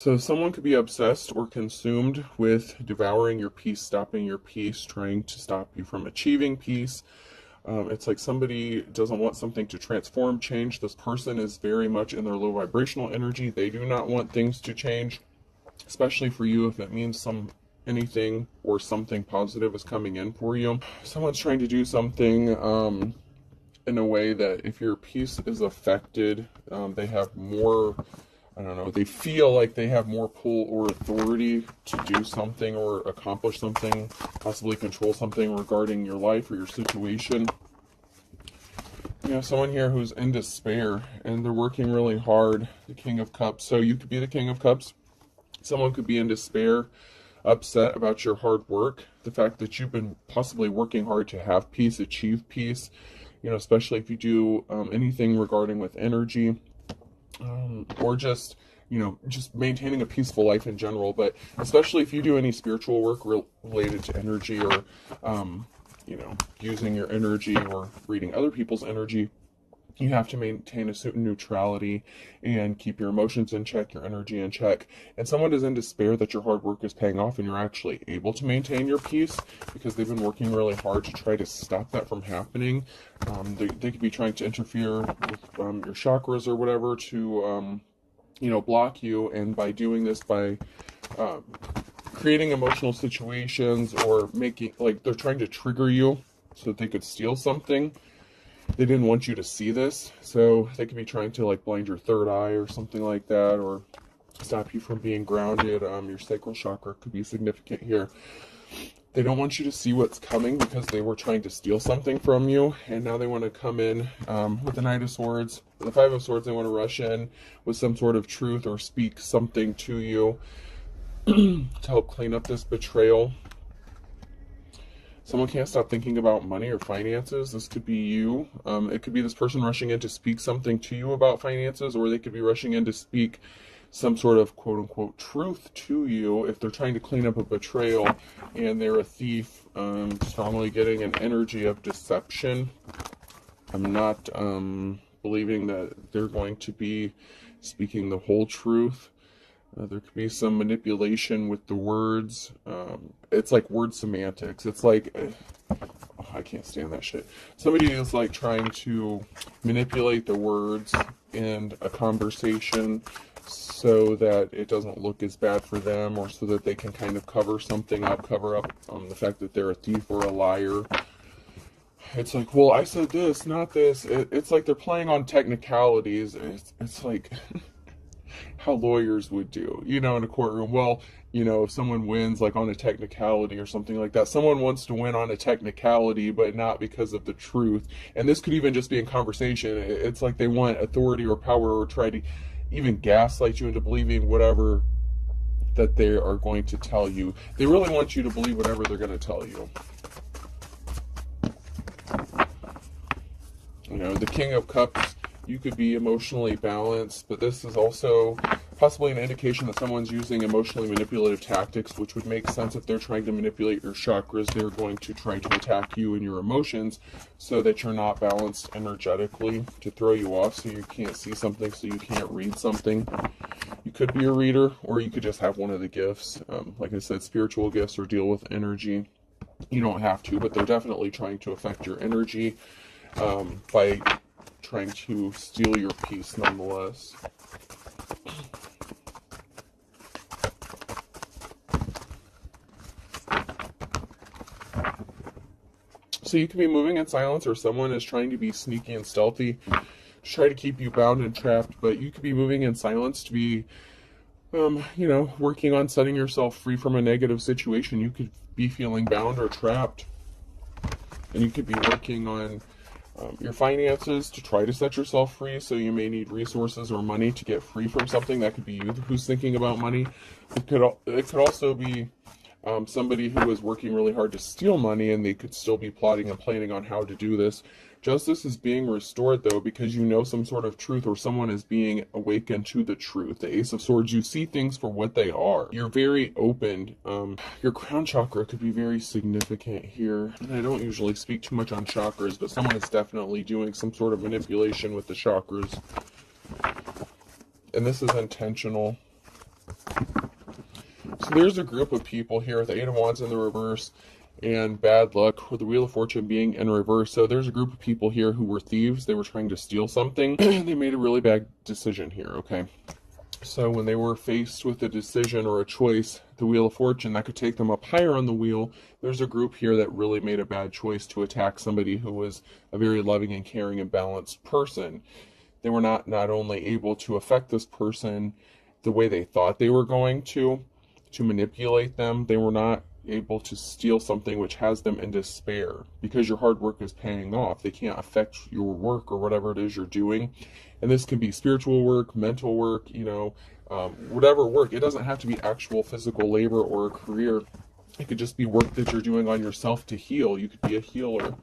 So someone could be obsessed or consumed with devouring your peace, stopping your peace, trying to stop you from achieving peace. It's like somebody doesn't want something to transform, change. This person is very much in their low vibrational energy. They do not want things to change, especially for you if it means anything or something positive is coming in for you. Someone's trying to do something in a way that if your peace is affected, they have more, I don't know, they feel like they have more pull or authority to do something or accomplish something, possibly control something regarding your life or your situation. You know, someone here who's in despair and they're working really hard, the King of Cups. So you could be the King of Cups. Someone could be in despair, upset about your hard work, the fact that you've been possibly working hard to have peace, achieve peace, you know, especially if you do anything regarding with energy, or just, you know, just maintaining a peaceful life in general. But especially if you do any spiritual work related to energy, or you know, using your energy or reading other people's energy, you have to maintain a certain neutrality and keep your emotions in check, your energy in check. And someone is in despair that your hard work is paying off and you're actually able to maintain your peace because they've been working really hard to try to stop that from happening. They could be trying to interfere with your chakras or whatever to, you know, block you. And by doing this, by creating emotional situations or making, like, they're trying to trigger you so that they could steal something. They didn't want you to see this, so they could be trying to like blind your third eye or something like that, or stop you from being grounded. Your sacral chakra could be significant here. They don't want you to see what's coming because they were trying to steal something from you, and now they want to come in with the Knight of Swords, the Five of Swords. They want to rush in with some sort of truth or speak something to you to help clean up this betrayal. Someone can't stop thinking about money or finances. This could be you. It could be this person rushing in to speak something to you about finances, or they could be rushing in to speak some sort of quote-unquote truth to you if they're trying to clean up a betrayal and they're a thief. Strongly getting an energy of deception. I'm not believing that they're going to be speaking the whole truth. There could be some manipulation with the words. It's like word semantics. It's like, oh, I can't stand that shit. Somebody is like trying to manipulate the words in a conversation so that it doesn't look as bad for them, or so that they can kind of cover something up, cover up the fact that they're a thief or a liar. It's like, well, I said this, not this. It's like they're playing on technicalities. It's like how lawyers would do, you know, in a courtroom. Well, you know, if someone wins like on a technicality or something like that, someone wants to win on a technicality, but not because of the truth. And this could even just be in conversation. It's like they want authority or power, or try to even gaslight you into believing whatever that they are going to tell you. They really want you to believe whatever they're going to tell you. You know, the King of Cups, you could be emotionally balanced, but this is also possibly an indication that someone's using emotionally manipulative tactics, which would make sense. If they're trying to manipulate your chakras, they're going to try to attack you and your emotions so that you're not balanced energetically, to throw you off so you can't see something, so you can't read something. You could be a reader, or you could just have one of the gifts. Like I said, spiritual gifts or deal with energy. You don't have to, but they're definitely trying to affect your energy by trying to steal your peace nonetheless. So you can be moving in silence, or someone is trying to be sneaky and stealthy to try to keep you bound and trapped, but you could be moving in silence to be, you know, working on setting yourself free from a negative situation. You could be feeling bound or trapped, and you could be working on your finances to try to set yourself free. So you may need resources or money to get free from something. That could be you who's thinking about money. It could also be somebody who is working really hard to steal money, and they could still be plotting and planning on how to do this. Justice is being restored, though, because you know some sort of truth, or someone is being awakened to the truth. The Ace of Swords, you see things for what they are. You're very open. Your crown chakra could be very significant here. And I don't usually speak too much on chakras, but someone is definitely doing some sort of manipulation with the chakras. And this is intentional. So there's a group of people here with the Eight of Wands in the reverse and bad luck with the Wheel of Fortune being in reverse. So there's a group of people here who were thieves. They were trying to steal something. They made a really bad decision here, okay? So when they were faced with a decision or a choice, the Wheel of Fortune, that could take them up higher on the wheel. There's a group here that really made a bad choice to attack somebody who was a very loving and caring and balanced person. They were not only able to affect this person the way they thought they were going to manipulate them, they were not able to steal something which has them in despair because your hard work is paying off. They can't affect your work or whatever it is you're doing. And this can be spiritual work, mental work, whatever work. It doesn't have to be actual physical labor or a career. It could just be work that you're doing on yourself to heal. You could be a healer.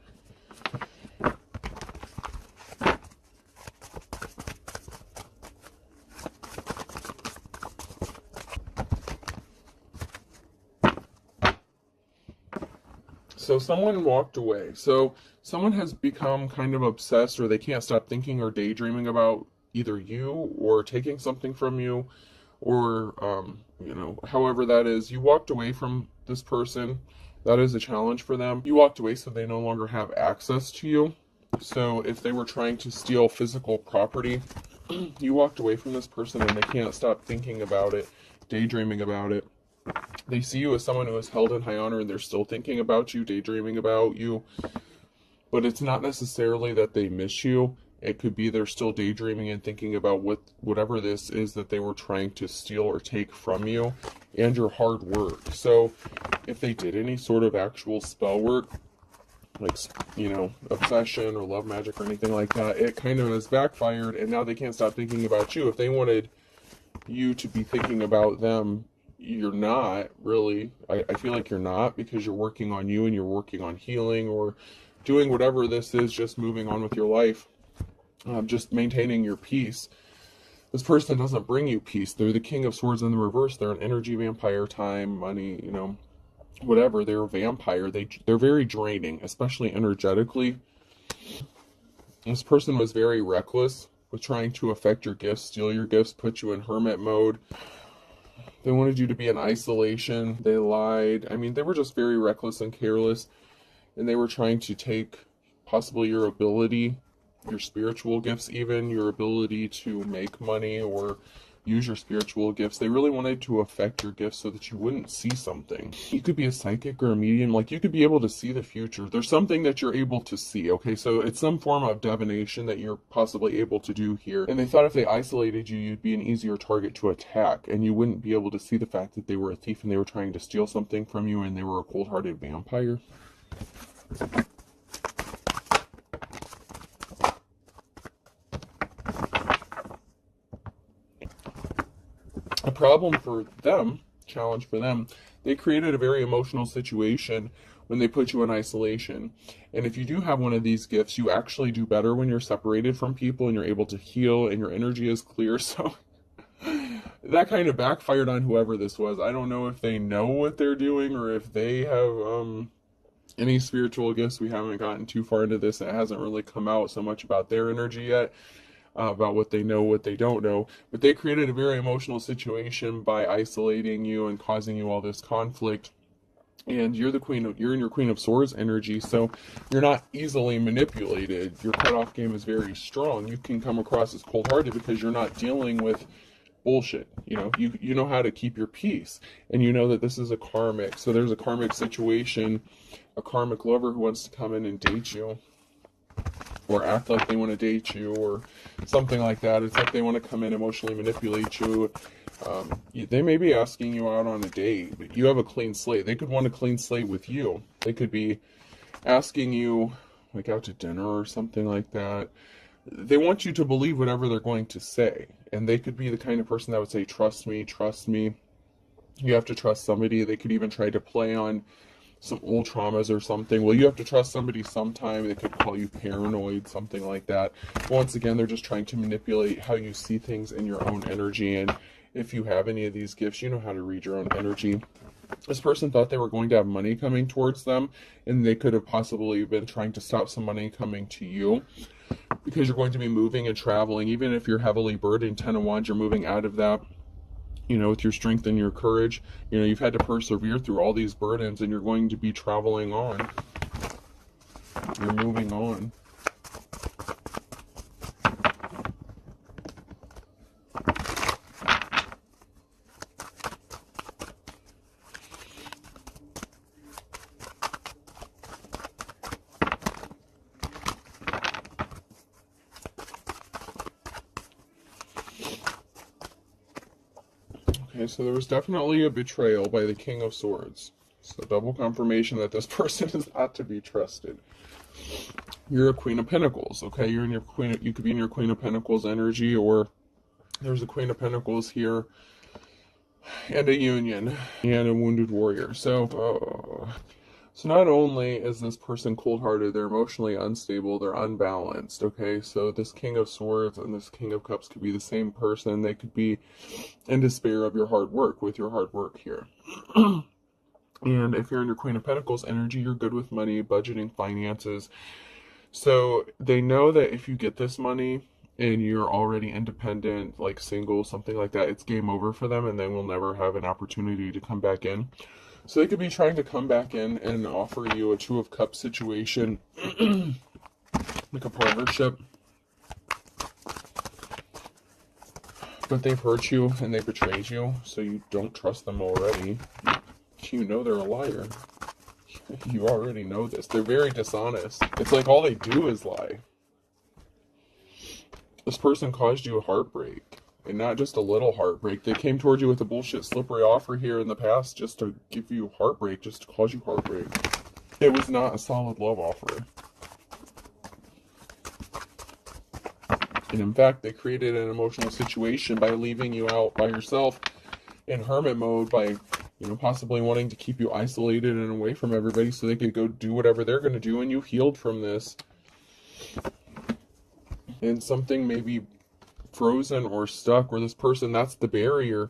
So someone walked away. So someone has become kind of obsessed, or they can't stop thinking or daydreaming about either you or taking something from you, or, however that is. You walked away from this person. That is a challenge for them. You walked away so they no longer have access to you. So if they were trying to steal physical property, you walked away from this person and they can't stop thinking about it, daydreaming about it. They see you as someone who is held in high honor and they're still thinking about you, daydreaming about you. But it's not necessarily that they miss you. It could be they're still daydreaming and thinking about whatever this is that they were trying to steal or take from you and your hard work. So if they did any sort of actual spell work, like, obsession or love magic or anything like that, it kind of has backfired and now they can't stop thinking about you. If they wanted you to be thinking about them, you're not really. I feel like you're not, because you're working on you and you're working on healing or doing whatever this is, just moving on with your life, just maintaining your peace. This person doesn't bring you peace. They're the King of Swords in the reverse. They're an energy vampire, time, money, whatever. They're a vampire. They're very draining, especially energetically. This person was very reckless with trying to affect your gifts, steal your gifts, put you in hermit mode. They wanted you to be in isolation. They lied. They were just very reckless and careless. And they were trying to take possibly your ability, your spiritual gifts even, your ability to make money or use your spiritual gifts. They really wanted to affect your gifts so that you wouldn't see something. You could be a psychic or a medium. Like, you could be able to see the future. There's something that you're able to see, okay? So it's some form of divination that you're possibly able to do here. And they thought if they isolated you, you'd be an easier target to attack, and you wouldn't be able to see the fact that they were a thief and they were trying to steal something from you and they were a cold-hearted vampire. A problem for them, challenge for them, they created a very emotional situation when they put you in isolation. And if you do have one of these gifts, you actually do better when you're separated from people and you're able to heal and your energy is clear. So that kind of backfired on whoever this was. I don't know if they know what they're doing or if they have any spiritual gifts. We haven't gotten too far into this. It hasn't really come out so much about their energy yet. About what they know, what they don't know. But they created a very emotional situation by isolating you and causing you all this conflict. And you're in your Queen of Swords energy, so you're not easily manipulated. Your cutoff game is very strong. You can come across as cold-hearted because you're not dealing with bullshit. You know how to keep your peace, and you know that this is a karmic. So there's a karmic situation, a karmic lover who wants to come in and date you, or act like they want to date you, or something like that. It's like they want to come in, emotionally manipulate you. They may be asking you out on a date, but you have a clean slate. They could want a clean slate with you. They could be asking you, like, out to dinner or something like that. They want you to believe whatever they're going to say. And they could be the kind of person that would say, trust me, trust me. You have to trust somebody. They could even try to play on some old traumas or something. Well, you have to trust somebody sometime. They could call you paranoid, something like that. Once again, they're just trying to manipulate how you see things in your own energy. And if you have any of these gifts, you know how to read your own energy. This person thought they were going to have money coming towards them, and they could have possibly been trying to stop some money coming to you, because you're going to be moving and traveling. Even if you're heavily burdened, 10 of Wands, you're moving out of that you know, with your strength and your courage. You know, you've had to persevere through all these burdens, and you're going to be traveling on. You're moving on. Okay, so there was definitely a betrayal by the King of Swords. So double confirmation that this person is not to be trusted. You're a Queen of Pentacles, okay? You're in your you could be in your Queen of Pentacles energy, or there's a Queen of Pentacles here, and a Union, and a Wounded Warrior. So not only is this person cold-hearted, they're emotionally unstable, they're unbalanced, okay? So this King of Swords and this King of Cups could be the same person. They could be in despair of your hard work, with your hard work here. And if you're in your Queen of Pentacles energy, you're good with money, budgeting, finances. So they know that if you get this money and you're already independent, like single, something like that, it's game over for them, and they will never have an opportunity to come back in. So they could be trying to come back in and offer you a Two of Cups situation, like a partnership. But they've hurt you and they betrayed you, so you don't trust them already. You know they're a liar. You already know this. They're very dishonest. It's like all they do is lie. This person caused you a heartbreak. And not just a little heartbreak. They came towards you with a bullshit slippery offer here in the past just to give you heartbreak, just to cause you heartbreak. It was not a solid love offer. And in fact, they created an emotional situation by leaving you out by yourself in hermit mode, by, you know, possibly wanting to keep you isolated and away from everybody so they could go do whatever they're going to do, and you healed from this. And something maybe frozen or stuck, or this person, that's the barrier.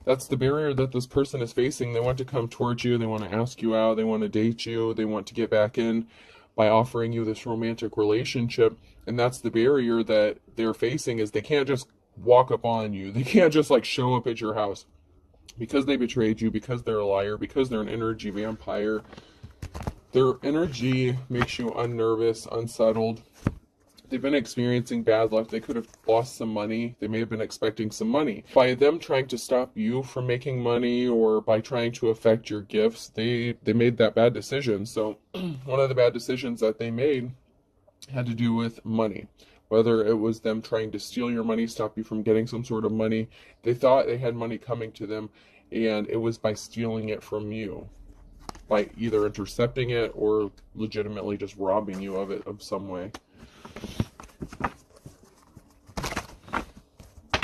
That's the barrier that this person is facing. They want to come towards you, they want to ask you out, they want to date you, they want to get back in by offering you this romantic relationship. And that's the barrier that they're facing, is they can't just walk up on you. They can't just like show up at your house, because they betrayed you, because they're a liar, because they're an energy vampire. Their energy makes you unnervous, unsettled. They've been experiencing bad luck. They could have lost some money. They may have been expecting some money. By them trying to stop you from making money, or by trying to affect your gifts, they made that bad decision. So one of the bad decisions that they made had to do with money. Whether it was them trying to steal your money, stop you from getting some sort of money. They thought they had money coming to them, and it was by stealing it from you. By either intercepting it or legitimately just robbing you of it of some way.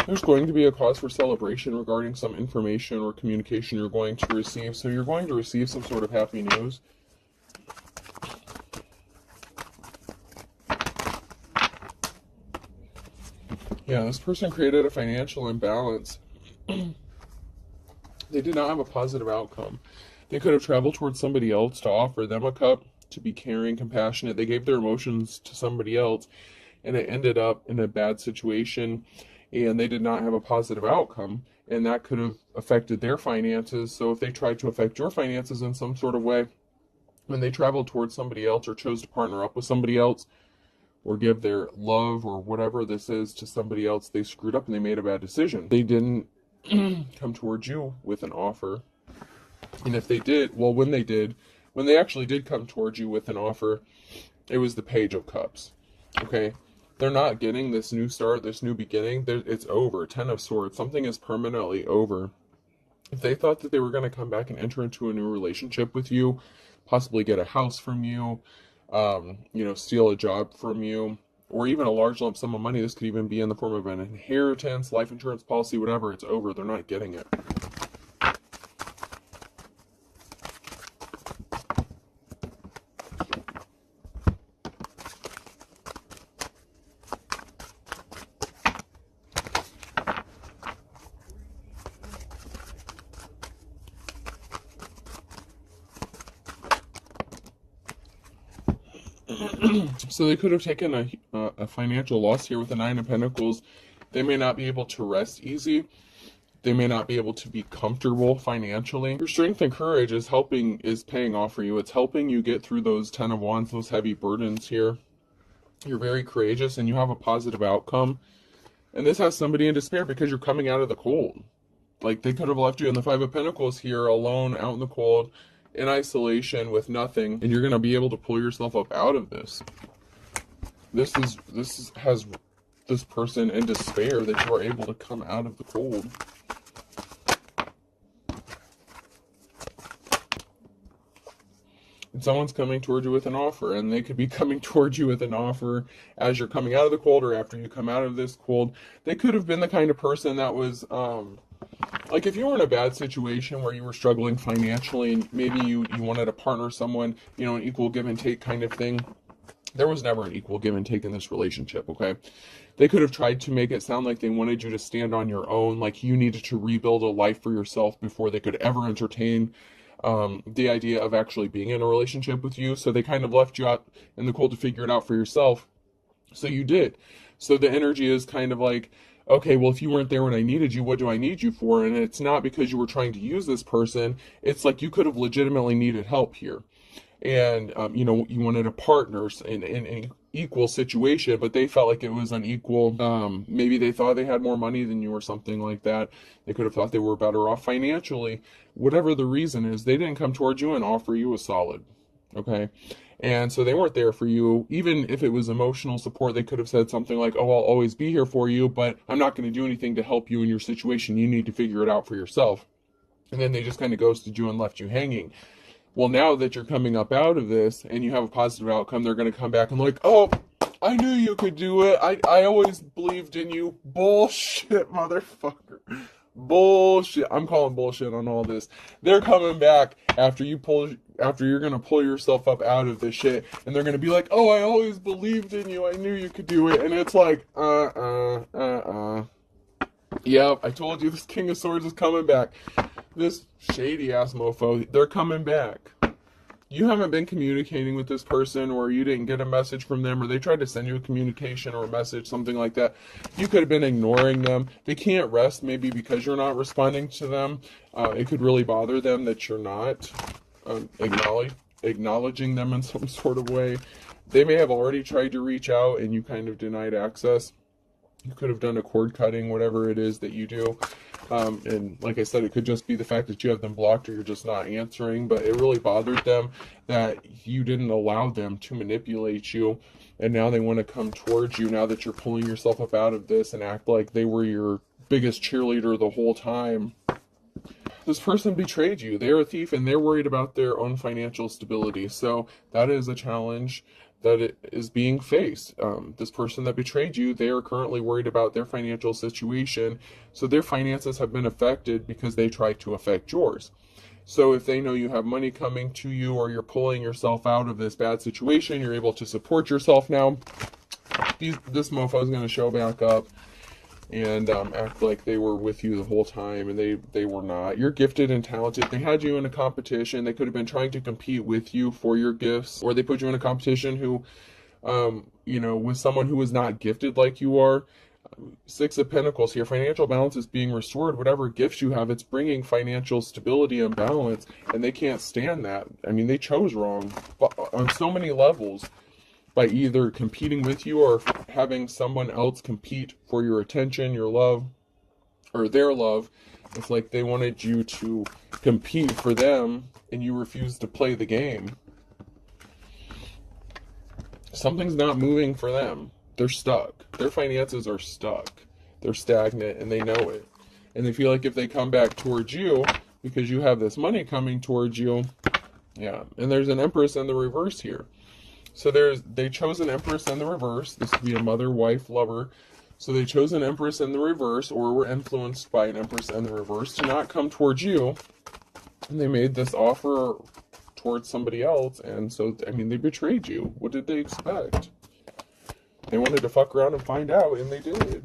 There's going to be a cause for celebration regarding some information or communication you're going to receive. So you're going to receive some sort of happy news. Yeah, this person created a financial imbalance. They did not have a positive outcome. They could have traveled towards somebody else to offer them a cup, to be caring, compassionate. They gave their emotions to somebody else, and it ended up in a bad situation, and they did not have a positive outcome, and that could have affected their finances. So if they tried to affect your finances in some sort of way, when they traveled towards somebody else or chose to partner up with somebody else or give their love or whatever this is to somebody else, they screwed up and they made a bad decision. They didn't come towards you with an offer. And if they did, well, when they actually did come towards you with an offer, it was the Page of Cups. Okay? They're not getting this new start, this new beginning. It's over. 10 of Swords. Something is permanently over. If they thought that they were going to come back and enter into a new relationship with you, possibly get a house from you, steal a job from you, or even a large lump sum of money, this could even be in the form of an inheritance, life insurance policy, whatever, it's over. They're not getting it. So they could have taken a financial loss here with the Nine of Pentacles. They may not be able to rest easy. They may not be able to be comfortable financially. Your strength and courage is paying off for you. It's helping you get through those 10 of Wands, those heavy burdens here. You're very courageous and you have a positive outcome. And this has somebody in despair because you're coming out of the cold. Like, they could have left you in the Five of Pentacles here, alone, out in the cold, in isolation, with nothing. And you're going to be able to pull yourself up out of this. This has this person in despair that you are able to come out of the cold. And someone's coming towards you with an offer, and they could be coming towards you with an offer as you're coming out of the cold or after you come out of this cold. They could have been the kind of person that was, like, if you were in a bad situation where you were struggling financially and maybe you wanted to partner someone, you know, an equal give and take kind of thing. There was never an equal give and take in this relationship, okay? They could have tried to make it sound like they wanted you to stand on your own, like you needed to rebuild a life for yourself before they could ever entertain the idea of actually being in a relationship with you. So they kind of left you out in the cold to figure it out for yourself. So you did. So the energy is kind of like, okay, well, if you weren't there when I needed you, what do I need you for? And it's not because you were trying to use this person. It's like you could have legitimately needed help here. And, you know, you wanted a partner in an equal situation, but they felt like it was unequal. Maybe they thought they had more money than you or something like that. They could have thought they were better off financially. Whatever the reason is, they didn't come towards you and offer you a solid, okay? And so they weren't there for you. Even if it was emotional support, they could have said something like, oh, I'll always be here for you, but I'm not going to do anything to help you in your situation. You need to figure it out for yourself. And then they just kind of ghosted you and left you hanging. Well, now that you're coming up out of this and you have a positive outcome, they're going to come back and like, oh, I knew you could do it. I always believed in you. Bullshit, motherfucker. Bullshit. I'm calling bullshit on all this. They're coming back after you're going to pull yourself up out of this shit, and they're going to be like, oh, I always believed in you. I knew you could do it. And it's like, Yep, I told you this King of Swords is coming back. This shady-ass mofo, they're coming back. You haven't been communicating with this person, or you didn't get a message from them, or they tried to send you a communication or a message, something like that. You could have been ignoring them. They can't rest, maybe because you're not responding to them. It could really bother them that you're not acknowledging them in some sort of way. They may have already tried to reach out, and you kind of denied access. You could have done a cord cutting, whatever it is that you do. And like I said, it could just be the fact that you have them blocked or you're just not answering. But it really bothered them that you didn't allow them to manipulate you. And now they want to come towards you now that you're pulling yourself up out of this and act like they were your biggest cheerleader the whole time. This person betrayed you. They're a thief and they're worried about their own financial stability. So that is a challenge that it is being faced. This person that betrayed you, they are currently worried about their financial situation. So their finances have been affected because they tried to affect yours. So if they know you have money coming to you, or you're pulling yourself out of this bad situation, you're able to support yourself now. This mofo is going to show back up and act like they were with you the whole time, and they were not. You're gifted and talented. They had you in a competition. They could have been trying to compete with you for your gifts, or they put you in a competition who, with someone who is not gifted like you are. Six of Pentacles here. Financial balance is being restored. Whatever gifts you have, it's bringing financial stability and balance, and they can't stand that. I mean, they chose wrong on so many levels, by either competing with you or having someone else compete for your attention, your love, or their love. It's like they wanted you to compete for them and you refused to play the game. Something's not moving for them. They're stuck. Their finances are stuck. They're stagnant and they know it. And they feel like if they come back towards you, because you have this money coming towards you, yeah. And there's an Empress in the reverse here. So they chose an Empress in the reverse. This could be a mother, wife, lover. So they chose an Empress in the reverse, or were influenced by an Empress in the reverse to not come towards you. And they made this offer towards somebody else. And so, I mean, they betrayed you. What did they expect? They wanted to fuck around and find out, and they did.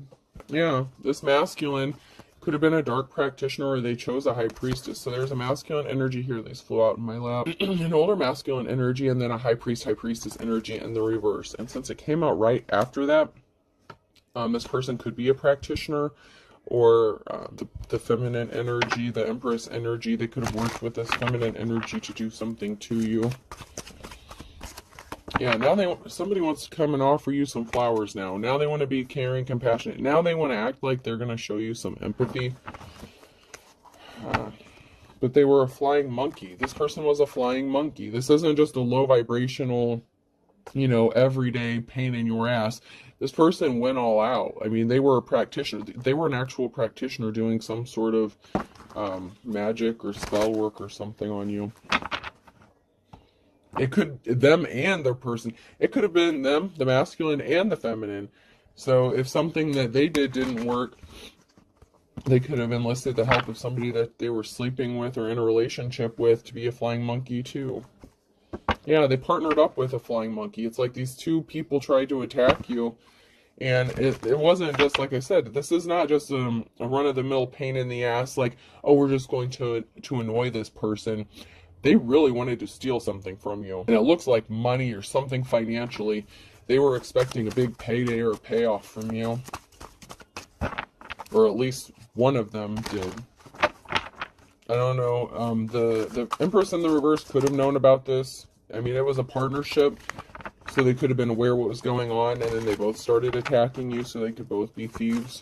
Yeah, this masculine could have been a dark practitioner, or they chose a high priestess. So there's a masculine energy here. These flew out in my lap. An older masculine energy, and then a high priestess energy in the reverse. And since it came out right after that, this person could be a practitioner, or the feminine energy, the Empress energy. They could have worked with this feminine energy to do something to you. Yeah, now somebody wants to come and offer you some flowers now. Now they want to be caring, compassionate. Now they want to act like they're going to show you some empathy. But they were a flying monkey. This person was a flying monkey. This isn't just a low vibrational, everyday pain in your ass. This person went all out. I mean, they were a practitioner. They were an actual practitioner doing some sort of magic or spell work or something on you. It could, them and their person, it could have been them, the masculine and the feminine. So if something that they did didn't work, they could have enlisted the help of somebody that they were sleeping with or in a relationship with to be a flying monkey too. Yeah, they partnered up with a flying monkey. It's like these two people tried to attack you. And it wasn't just, like I said, this is not just a run-of-the-mill pain in the ass, like, oh, we're just going to annoy this person. They really wanted to steal something from you. And it looks like money or something financially. They were expecting a big payday or payoff from you. Or at least one of them did. I don't know. The Empress in the reverse could have known about this. I mean, it was a partnership. So they could have been aware what was going on. And then they both started attacking you so they could both be thieves.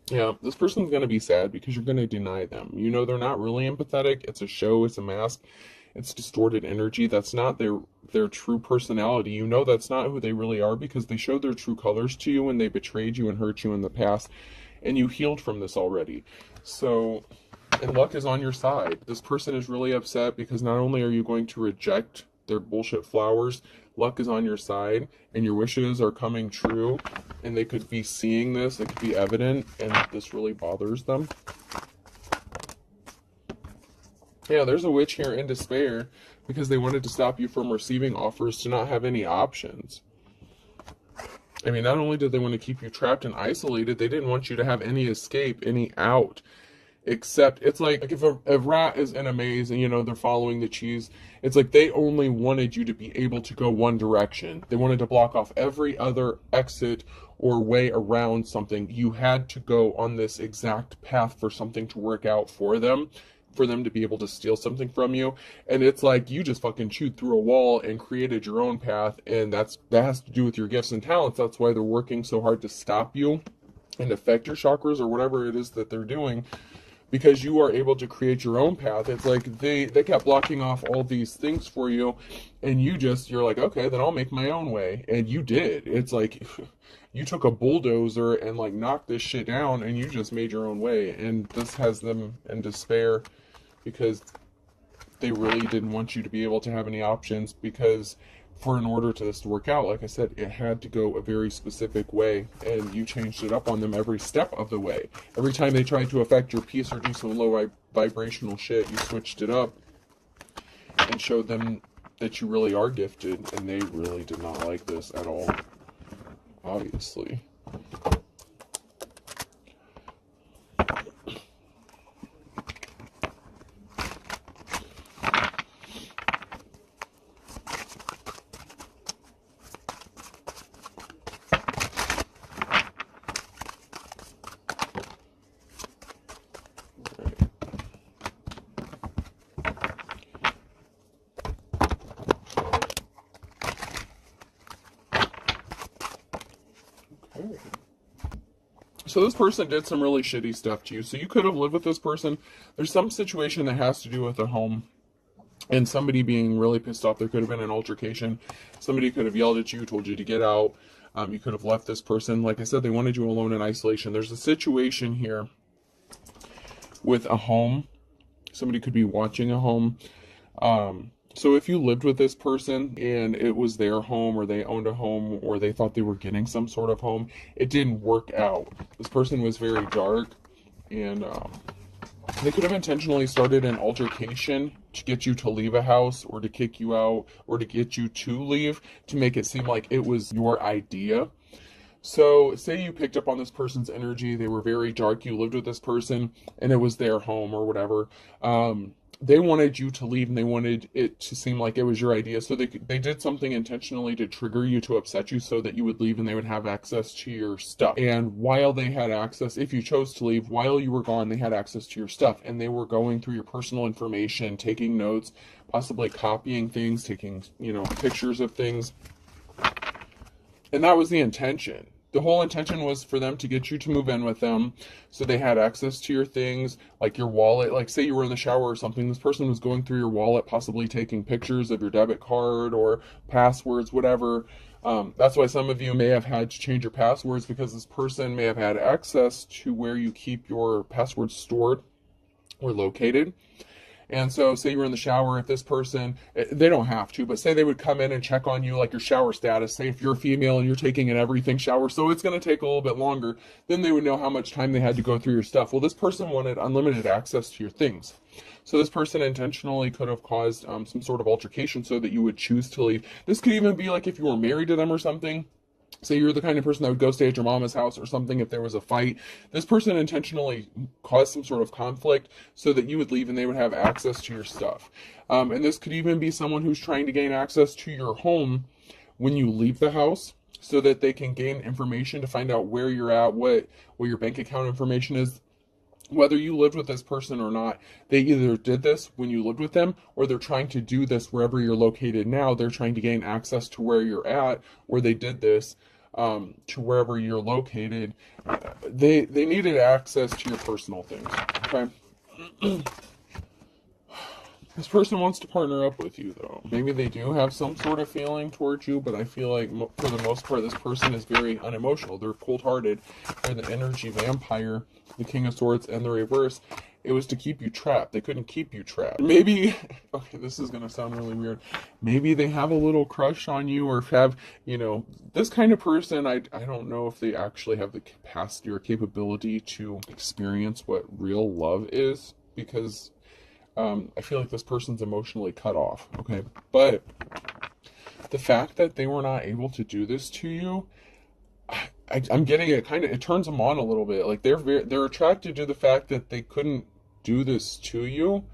Yeah, this person's going to be sad because you're going to deny them. You know they're not really empathetic. It's a show. It's a mask. It's distorted energy. That's not their true personality. You know that's not who they really are because they showed their true colors to you when they betrayed you and hurt you in the past. And you healed from this already. So, and luck is on your side. This person is really upset because not only are you going to reject their bullshit flowers, luck is on your side and your wishes are coming true. And they could be seeing this. It could be evident. And this really bothers them. Yeah, there's a witch here in despair because they wanted to stop you from receiving offers to not have any options. I mean, not only did they want to keep you trapped and isolated, they didn't want you to have any escape, any out. Except, it's like if a rat is in a maze and, they're following the cheese, it's like they only wanted you to be able to go one direction. They wanted to block off every other exit or way around something. You had to go on this exact path for something to work out for them to be able to steal something from you. And it's like you just fucking chewed through a wall and created your own path, and that has to do with your gifts and talents. That's why they're working so hard to stop you and affect your chakras or whatever it is that they're doing, because you are able to create your own path. It's like they kept blocking off all these things for you, and you're like, okay, then I'll make my own way. And you did. It's like you took a bulldozer and like knocked this shit down, and you just made your own way. And this has them in despair because they really didn't want you to be able to have any options, because in order to this to work out, like I said, it had to go a very specific way, and you changed it up on them every step of the way. Every time they tried to affect your peace or do some low vibrational shit, you switched it up and showed them that you really are gifted, and they really did not like this at all, obviously. So this person did some really shitty stuff to you. So you could have lived with this person. There's some situation that has to do with a home and somebody being really pissed off. There could have been an altercation. Somebody could have yelled at you, told you to get out. You could have left this person. Like I said, they wanted you alone in isolation. There's a situation here with a home. Somebody could be watching a home. So if you lived with this person and it was their home, or they owned a home, or they thought they were getting some sort of home, it didn't work out. This person was very dark, and they could have intentionally started an altercation to get you to leave a house, or to kick you out, or to get you to leave, to make it seem like it was your idea. So say you picked up on this person's energy, they were very dark, you lived with this person, and it was their home or whatever. they wanted you to leave and they wanted it to seem like it was your idea. So they did something intentionally to trigger you, to upset you, so that you would leave and they would have access to your stuff. And while they had access, if you chose to leave, while you were gone, they had access to your stuff. And they were going through your personal information, taking notes, possibly copying things, taking, pictures of things. And that was the intention. The whole intention was for them to get you to move in with them, so they had access to your things, like your wallet. Like, say you were in the shower or something, this person was going through your wallet, possibly taking pictures of your debit card or passwords, whatever. That's why some of you may have had to change your passwords, because this person may have had access to where you keep your passwords stored or located. And so say you were in the shower, if this person, they don't have to, but say they would come in and check on you, like your shower status. Say if you're a female and you're taking an everything shower, so it's going to take a little bit longer, then they would know how much time they had to go through your stuff. Well, this person wanted unlimited access to your things. So this person intentionally could have caused some sort of altercation so that you would choose to leave. This could even be like if you were married to them or something. Say you're the kind of person that would go stay at your mama's house or something if there was a fight. This person intentionally caused some sort of conflict so that you would leave and they would have access to your stuff. And this could even be someone who's trying to gain access to your home when you leave the house, so that they can gain information to find out where you're at, what your bank account information is. Whether you lived with this person or not, they either did this when you lived with them, or they're trying to do this wherever you're located now. They're trying to gain access to where you're at, or they did this to wherever you're located. They needed access to your personal things, okay? This person wants to partner up with you, though. Maybe they do have some sort of feeling towards you, but I feel like for the most part, this person is very unemotional. They're cold-hearted. They're the energy vampire, the King of Swords, and the reverse. It was to keep you trapped. They couldn't keep you trapped. Maybe, okay, this is going to sound really weird. Maybe they have a little crush on you, or have, this kind of person, I don't know if they actually have the capacity or capability to experience what real love is, because I feel like this person's emotionally cut off, okay? But the fact that they were not able to do this to you, I'm getting it it turns them on a little bit. Like they're attracted to the fact that they couldn't do this to you.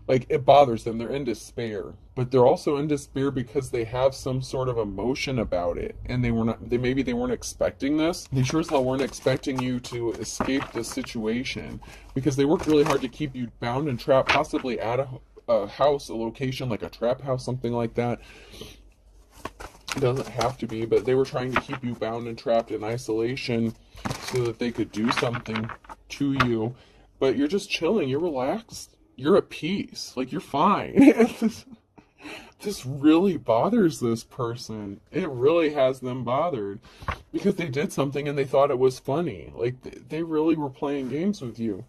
Like it bothers them. They're in despair, but they're also in despair because they have some sort of emotion about it, and maybe they weren't expecting this. They sure as hell weren't expecting you to escape this situation, because they worked really hard to keep you bound and trapped, possibly at a house, a location like a trap house, something like that. It doesn't have to be, but they were trying to keep you bound and trapped in isolation so that they could do something to you. But you're just chilling, you're relaxed, you're at peace, like you're fine. This really bothers this person. It really has them bothered, because they did something and they thought it was funny. Like they really were playing games with you,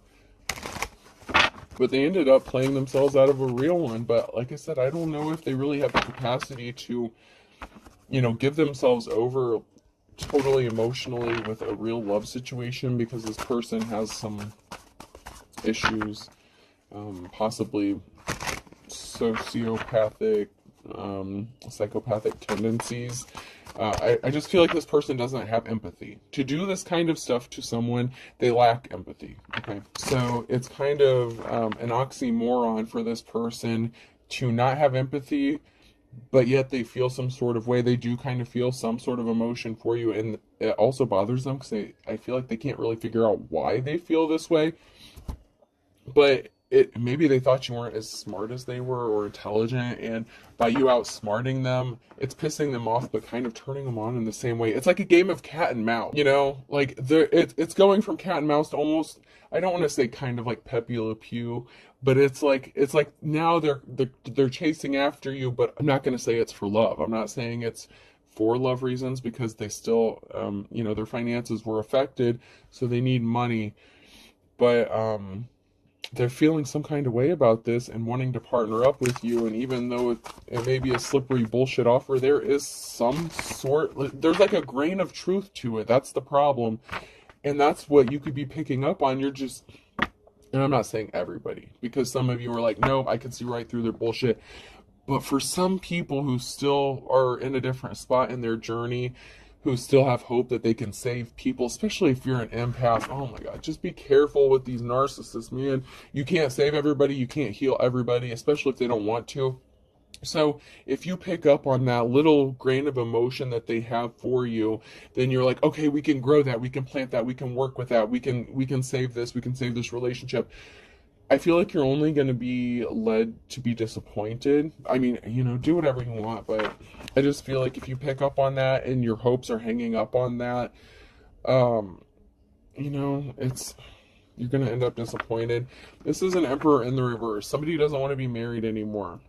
but they ended up playing themselves out of a real one. But like I said, I don't know if they really have the capacity to give themselves over totally emotionally with a real love situation, because this person has some issues, possibly sociopathic, psychopathic tendencies. I just feel like this person doesn't have empathy. To do this kind of stuff to someone, they lack empathy, okay? So it's kind of an oxymoron for this person to not have empathy, but yet they feel some sort of way. They do kind of feel some sort of emotion for you, and it also bothers them because I feel like they can't really figure out why they feel this way. But maybe they thought you weren't as smart as they were, or intelligent, and by you outsmarting them, it's pissing them off, but kind of turning them on in the same way. It's like a game of cat and mouse, like it's going from cat and mouse to almost, I don't want to say kind of like Pepe Le Pew, but it's like now they're chasing after you, but I'm not going to say it's for love. I'm not saying it's for love reasons, because they still, their finances were affected, so they need money, but they're feeling some kind of way about this and wanting to partner up with you. And even though it may be a slippery bullshit offer, there is some there's like a grain of truth to it. That's the problem. And that's what you could be picking up on. And I'm not saying everybody, because some of you are like, nope, I can see right through their bullshit. But for some people who still are in a different spot in their journey, who still have hope that they can save people, especially if you're an empath. Oh my God, just be careful with these narcissists, man. You can't save everybody, you can't heal everybody, especially if they don't want to. So if you pick up on that little grain of emotion that they have for you, then you're like, okay, we can grow that, we can plant that, we can work with that, we can save this, we can save this relationship. I feel like you're only going to be led to be disappointed. I mean, do whatever you want, but I just feel like if you pick up on that and your hopes are hanging up on that, it's you're going to end up disappointed. This is an Emperor in the reverse. Somebody who doesn't want to be married anymore.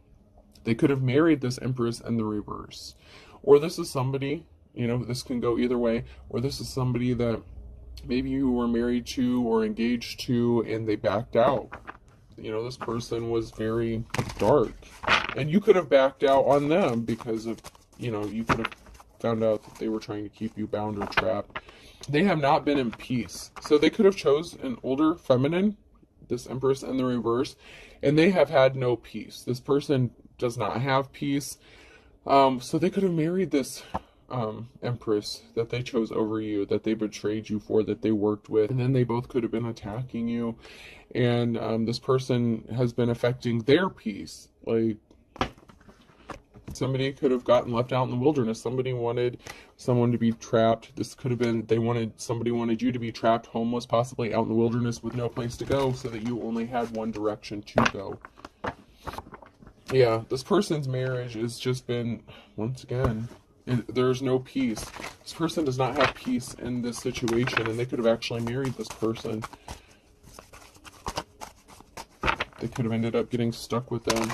They could have married this Empress in the reverse. Or this is somebody, this can go either way, or this is somebody that maybe you were married to or engaged to and they backed out. This person was very dark. And you could have backed out on them because of, you could have found out that they were trying to keep you bound or trapped. They have not been in peace. So they could have chose an older feminine, this Empress in the reverse, and they have had no peace. This person does not have peace. So they could have married this Empress that they chose over you, that they betrayed you for, that they worked with, and then they both could have been attacking you. And this person has been affecting their peace. Like, somebody could have gotten left out in the wilderness. Somebody wanted someone to be trapped. This could have been, somebody wanted you to be trapped, homeless, possibly out in the wilderness with no place to go, so that you only had one direction to go. Yeah, this person's marriage has just been, once again, there's no peace. This person does not have peace in this situation, and they could have actually married this person. They could have ended up getting stuck with them.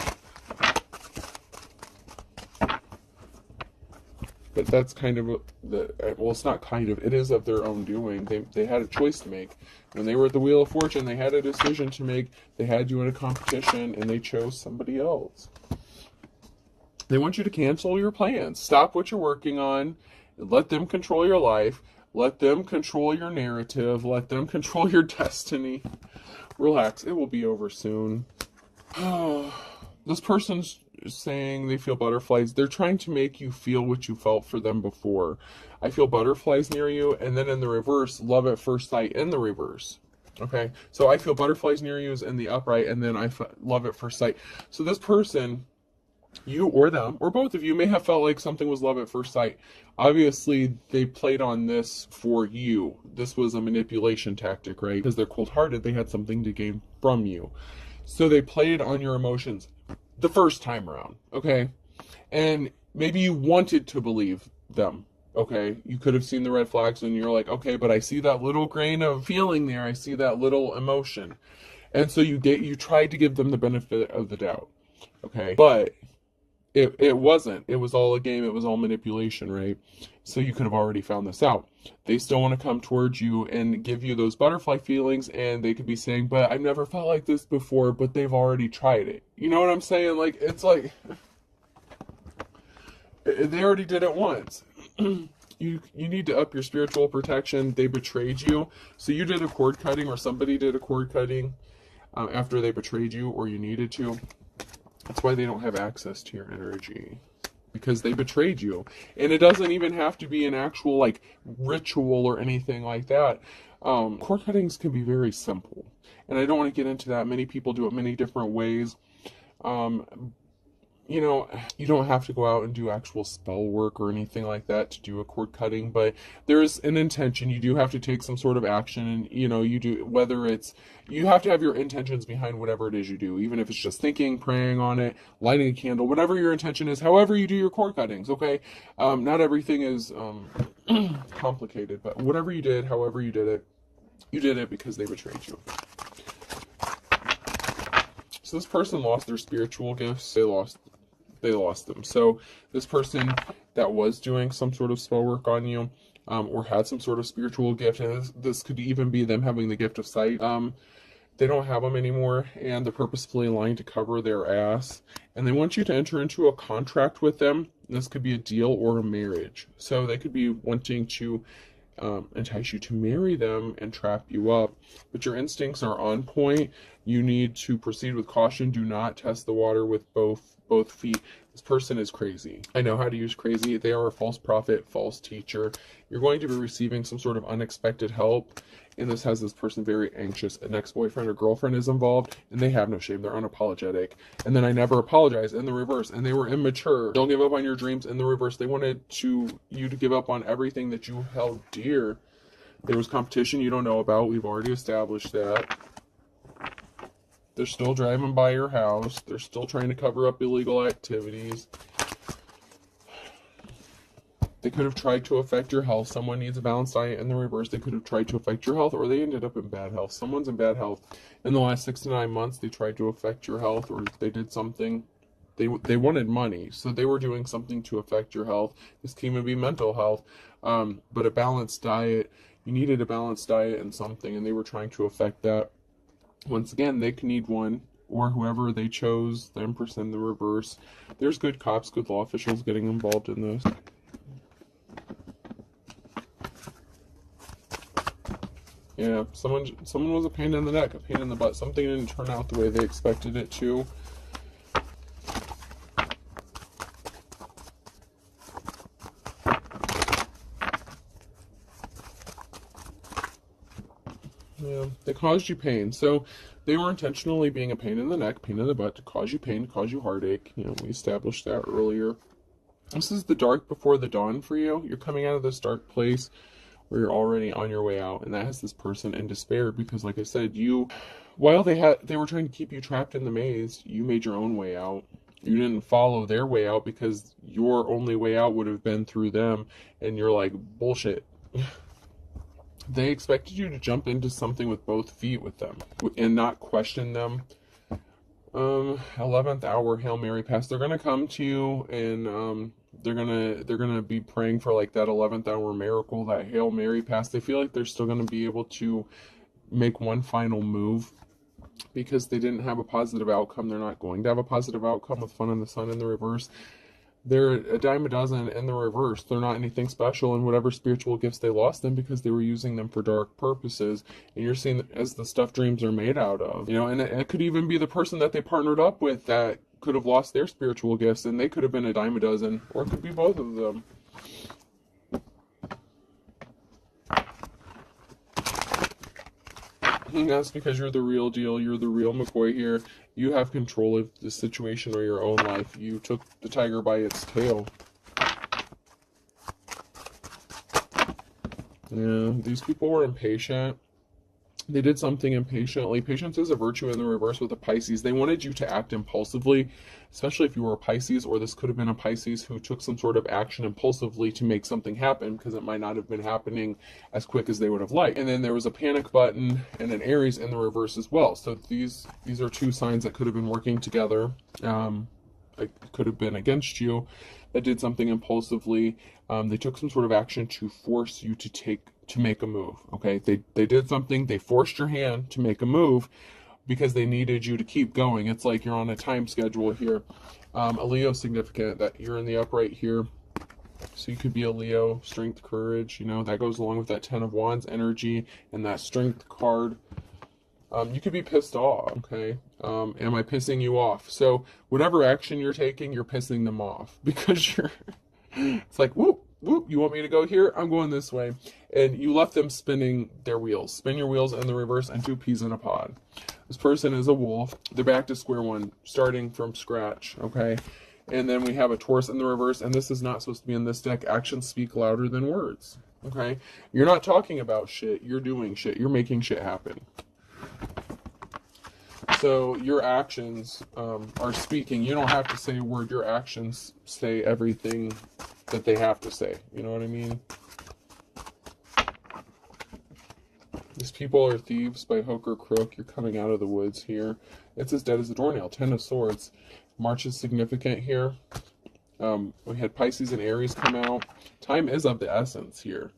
But that's kind of, it's not kind of, it is of their own doing. They had a choice to make. When they were at the Wheel of Fortune, they had a decision to make. They had you in a competition, and they chose somebody else. They want you to cancel your plans. Stop what you're working on. Let them control your life. Let them control your narrative. Let them control your destiny. Relax. It will be over soon. This person's saying they feel butterflies. They're trying to make you feel what you felt for them before. I feel butterflies near you, and then in the reverse, love at first sight in the reverse. Okay, so I feel butterflies near you is in the upright, and then love at first sight. So this person, you or them, or both of you, may have felt like something was love at first sight. Obviously, they played on this for you. This was a manipulation tactic, right? Because they're cold-hearted, they had something to gain from you. So they played on your emotions the first time around, okay? And maybe you wanted to believe them, okay? You could have seen the red flags and you're like, okay, but I see that little grain of feeling there. I see that little emotion. And so you tried to give them the benefit of the doubt, okay? But it wasn't. It was all a game. It was all manipulation, right? So you could have already found this out. They still want to come towards you and give you those butterfly feelings, and they could be saying, but I've never felt like this before, but they've already tried it. You know what I'm saying? Like, it's like, they already did it once. You need to up your spiritual protection. They betrayed you. So you did a cord cutting, or somebody did a cord cutting after they betrayed you, or you needed to. That's why they don't have access to your energy, because they betrayed you. And it doesn't even have to be an actual like ritual or anything like that. Cord cuttings can be very simple, and I don't want to get into that. Many people do it many different ways. You don't have to go out and do actual spell work or anything like that to do a cord cutting, but there's an intention. You do have to take some sort of action, and you have to have your intentions behind whatever it is you do, even if it's just thinking, praying on it, lighting a candle, whatever your intention is, however you do your cord cuttings, okay? Not everything is complicated, but whatever you did, however you did it because they betrayed you. So this person lost their spiritual gifts. They lost them. So this person that was doing some sort of spell work on you, or had some sort of spiritual gift, and this could even be them having the gift of sight, they don't have them anymore, and they're purposefully lying to cover their ass, and they want you to enter into a contract with them. This could be a deal or a marriage. So they could be wanting to entice you to marry them and trap you up, but your instincts are on point. You need to proceed with caution. Do not test the water with both both feet. This person is crazy. I know how to use crazy. They are a false prophet, false teacher. You're going to be receiving some sort of unexpected help. And this has this person very anxious. An ex-boyfriend or girlfriend is involved, and they have no shame. They're unapologetic. And then I never apologize in the reverse. And they were immature. Don't give up on your dreams in the reverse. They wanted you to give up on everything that you held dear. There was competition you don't know about. We've already established that. They're still driving by your house. They're still trying to cover up illegal activities. They could have tried to affect your health. Someone needs a balanced diet in the reverse. They could have tried to affect your health, or they ended up in bad health. Someone's in bad health. In the last 6 to 9 months, they tried to affect your health, or they did something. They wanted money, so they were doing something to affect your health. This can even be mental health. But a balanced diet, you needed a balanced diet and something, and they were trying to affect that. Once again, they can need one, or whoever they chose, the Empress in the reverse. There's good cops, good law officials getting involved in this. Yeah, someone was a pain in the neck, a pain in the butt. Something didn't turn out the way they expected it to. Yeah, they caused you pain. So they were intentionally being a pain in the neck, pain in the butt, to cause you pain, to cause you heartache. You know, we established that earlier. This is the dark before the dawn for you. You're coming out of this dark place where you're already on your way out, and that has this person in despair because, like I said, while they were trying to keep you trapped in the maze, you made your own way out. You didn't follow their way out because your only way out would have been through them, and you're like, bullshit. They expected you to jump into something with both feet with them and not question them. 11th hour Hail Mary pass. They're gonna come to you, and they're gonna be praying for like that 11th hour miracle, that Hail Mary pass. They feel like they're still gonna be able to make one final move because they didn't have a positive outcome. They're not going to have a positive outcome with Fun in the Sun in the reverse. They're a dime a dozen in the reverse. They're not anything special in whatever spiritual gifts they lost them because they were using them for dark purposes. And you're seeing as the stuff dreams are made out of, you know, and it could even be the person that they partnered up with that could have lost their spiritual gifts, and they could have been a dime a dozen, or it could be both of them. And that's because you're the real deal. You're the real McCoy here. You have control of the situation or your own life. You took the tiger by its tail. Yeah, these people were impatient. They did something impatiently. Patience is a virtue in the reverse with a Pisces. They wanted you to act impulsively, especially if you were a Pisces, or this could have been a Pisces who took some sort of action impulsively to make something happen because it might not have been happening as quick as they would have liked. And then there was a panic button and an Aries in the reverse as well. So these are two signs that could have been working together. It could have been against you, that did something impulsively. They took some sort of action to force you to make a move. Okay, they did something. They forced your hand to make a move because they needed you to keep going. It's like you're on a time schedule here. A Leo significant, that you're in the upright here. So you could be a Leo, strength, courage. You know, that goes along with that 10 of Wands energy and that strength card. You could be pissed off, okay? Am I pissing you off? So whatever action you're taking, you're pissing them off because it's like, whoop, whoop, you want me to go here? I'm going this way. And you left them spinning their wheels. Spin your wheels in the reverse and 2 peas in a pod. This person is a wolf. They're back to square one, starting from scratch, okay? And then we have a Taurus in the reverse, and this is not supposed to be in this deck. Actions speak louder than words, okay? You're not talking about shit. You're doing shit. You're making shit happen. So your actions are speaking. You don't have to say a word. Your actions say everything that they have to say. You know what I mean? These people are thieves by hook or crook. You're coming out of the woods here. It's as dead as a doornail. 10 of Swords. March is significant here. We had Pisces and Aries come out. Time is of the essence here.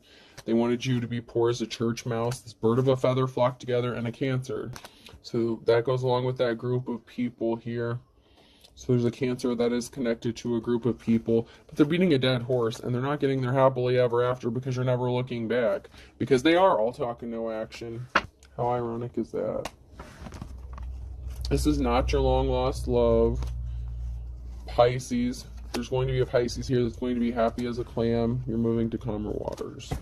They wanted you to be poor as a church mouse. This bird of a feather flocked together, and a Cancer. So that goes along with that group of people here. So there's a Cancer that is connected to a group of people, but they're beating a dead horse, and they're not getting their happily ever after because you're never looking back. Because they are all talk and no action. How ironic is that? This is not your long lost love. Pisces. There's going to be a Pisces here that's going to be happy as a clam. You're moving to calmer waters.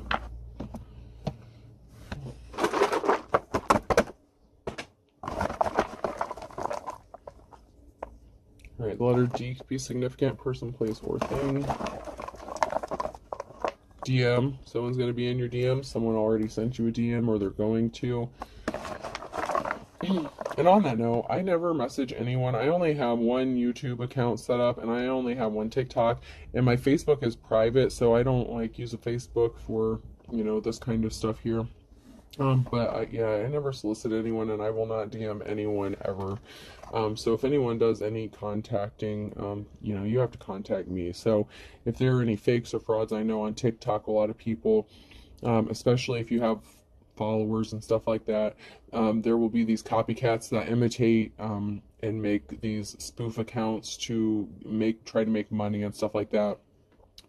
All right, the letter D could be significant, person, place, or thing. DM, someone's going to be in your DM. Someone already sent you a DM, or they're going to. And on that note, I never message anyone. I only have one YouTube account set up, and I only have one TikTok, and my Facebook is private, so I don't like use a Facebook for, you know, this kind of stuff here. But yeah, I never solicit anyone, and I will not DM anyone ever. So if anyone does any contacting, you know, you have to contact me. So if there are any fakes or frauds, I know on TikTok, a lot of people, especially if you have followers and stuff like that, there will be these copycats that imitate and make these spoof accounts to try to make money and stuff like that.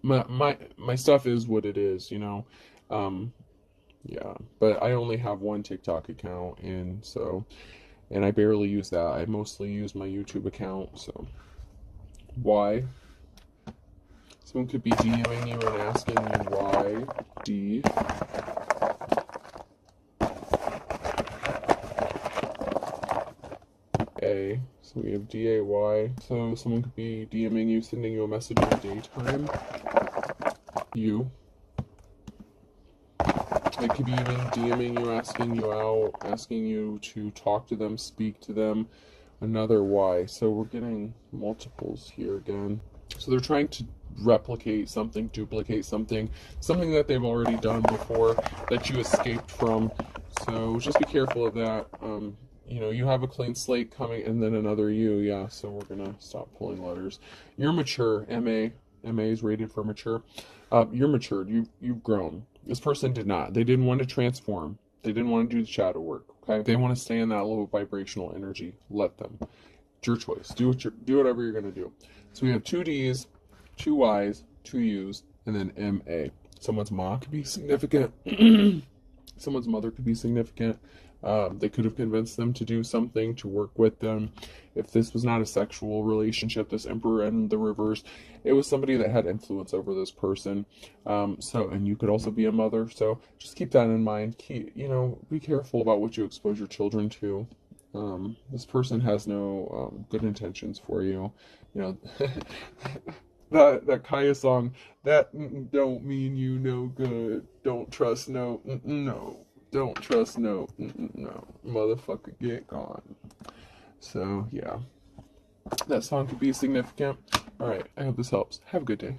My stuff is what it is, you know. Yeah, but I only have one TikTok account, and I barely use that. I mostly use my YouTube account. So why? Someone could be DMing you and asking you why. D. A. So we have DAY. So someone could be DMing you, sending you a message in the daytime. U. They could be even DMing you, asking you out, asking you to talk to them, speak to them. Another Y. So we're getting multiples here again. So they're trying to replicate something, duplicate something that they've already done before, that you escaped from. So just be careful of that. You know, you have a clean slate coming, and then another U. Yeah, so we're gonna stop pulling letters. You're mature. MA is rated for mature. You're matured. You've grown. This person did not. They didn't want to transform. They didn't want to do the shadow work. Okay, they want to stay in that low vibrational energy. Let them. It's your choice. Do whatever you're gonna do. So we have 2 D's, 2 Y's, 2 U's, and then MA. Someone's mom could be significant. Someone's mother could be significant. They could have convinced them to do something, to work with them. If this was not a sexual relationship, this Emperor and the reverse, it was somebody that had influence over this person. And you could also be a mother. So just keep that in mind. Be careful about what you expose your children to. This person has no good intentions for you. You know, that Kaya song, that don't mean you no good. Don't trust no. Don't trust no. Motherfucker, get gone. So, yeah. That song could be significant. Alright, I hope this helps. Have a good day.